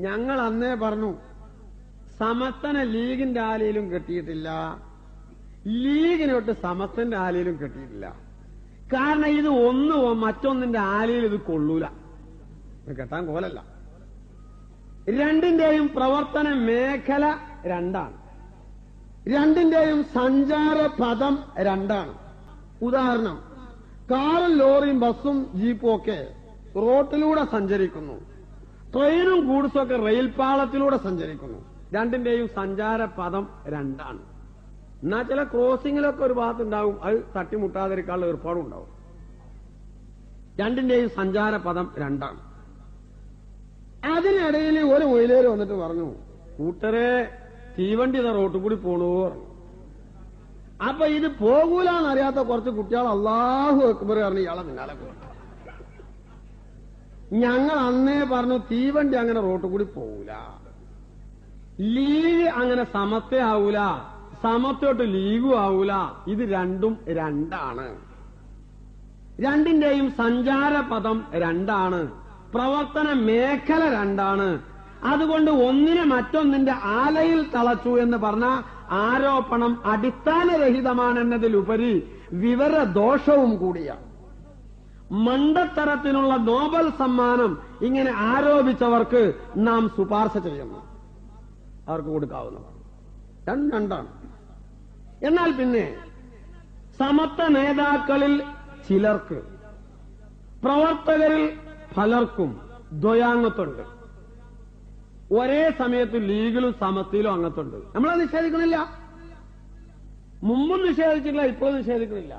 ഞങ്ങൾ അന്നേ പറഞ്ഞു സമസ്തനെ ലീഗിന്റെ ആലയിലും കെട്ടിയിട്ടില്ല, ലീഗിനൊട്ട് സമസ്തന്റെ ആലയിലും കെട്ടിയിട്ടില്ല. കാരണം ഇത് ഒന്ന് മറ്റൊന്നിന്റെ ആലയിൽ ഇത് കൊള്ളൂല, കെട്ടാൻ കോലല്ല. രണ്ടിന്റെയും പ്രവർത്തന മേഖല രണ്ടാണ്, രണ്ടിന്റെയും സഞ്ചാര പദം രണ്ടാണ്. ഉദാഹരണം, കാറും ലോറിയും ബസ്സും ജീപ്പും ഒക്കെ റോട്ടിലൂടെ സഞ്ചരിക്കുന്നു, ട്രെയിനും ഗൂഡ്സും ഒക്കെ റെയിൽപാളത്തിലൂടെ സഞ്ചരിക്കുന്നു. രണ്ടിന്റെയും സഞ്ചാര പദം രണ്ടാണ്. എന്നാൽ ചില ക്രോസിംഗിലൊക്കെ ഒരു ഭാഗത്തുണ്ടാവും, അത് തട്ടിമുട്ടാതിരിക്കാനുള്ള ഏർപ്പാടും ഉണ്ടാവും. രണ്ടിന്റെയും സഞ്ചാര പദം രണ്ടാണ്. അതിനിടയിൽ ഒരു മൊയിലേര് വന്നിട്ട് പറഞ്ഞു, കൂട്ടരെ തീവണ്ടി ഇതാ റോട്ടിൽ കൂടി പോണു പറഞ്ഞു. അപ്പൊ ഇത് പോകൂലെന്നറിയാത്ത കുറച്ച് കുട്ടികൾ അല്ലാഹു അക്ബർ പറഞ്ഞു ഇയാളെ പിന്നാലെ പോയി. ഞങ്ങൾ അന്നേ പറഞ്ഞു തീവണ്ടി അങ്ങനെ റോട്ടിൽ കൂടി പോകൂല, ലീഗ് അങ്ങനെ സമത്വ ആവൂല, സമത്വട്ട് ലീഗും ആവൂല. ഇത് രണ്ടും രണ്ടാണ്. രണ്ടിന്റെയും സഞ്ചാര പദം രണ്ടാണ്, പ്രവർത്തന മേഖല രണ്ടാണ്. അതുകൊണ്ട് ഒന്നിനെ മറ്റൊന്നിന്റെ ആലയിൽ തളച്ചു എന്ന് പറഞ്ഞ ആരോപണം അടിസ്ഥാനരഹിതമാണെന്നതിലുപരി വിവരദോഷവും കൂടിയാണ്. മണ്ടത്തരത്തിനുള്ള നോബൽ സമ്മാനം ഇങ്ങനെ ആരോപിച്ചവർക്ക് നാം ശുപാർശ ചെയ്യുന്നു, അവർക്ക് കൊടുക്കാവുന്നതാണ്. രണ്ടാണ്. എന്നാൽ പിന്നെ സമത്വ നേതാക്കളിൽ ചിലർക്ക്, പ്രവർത്തകരിൽ പലർക്കും ദ്വയാംഗത്തുണ്ട്. ഒരേ സമയത്ത് ലീഗിലും സമത്വയിലും അംഗത്തുണ്ട്. നമ്മളത് നിഷേധിക്കണില്ല, മുമ്പും നിഷേധിച്ചിട്ടില്ല, ഇപ്പോഴും നിഷേധിക്കണില്ല.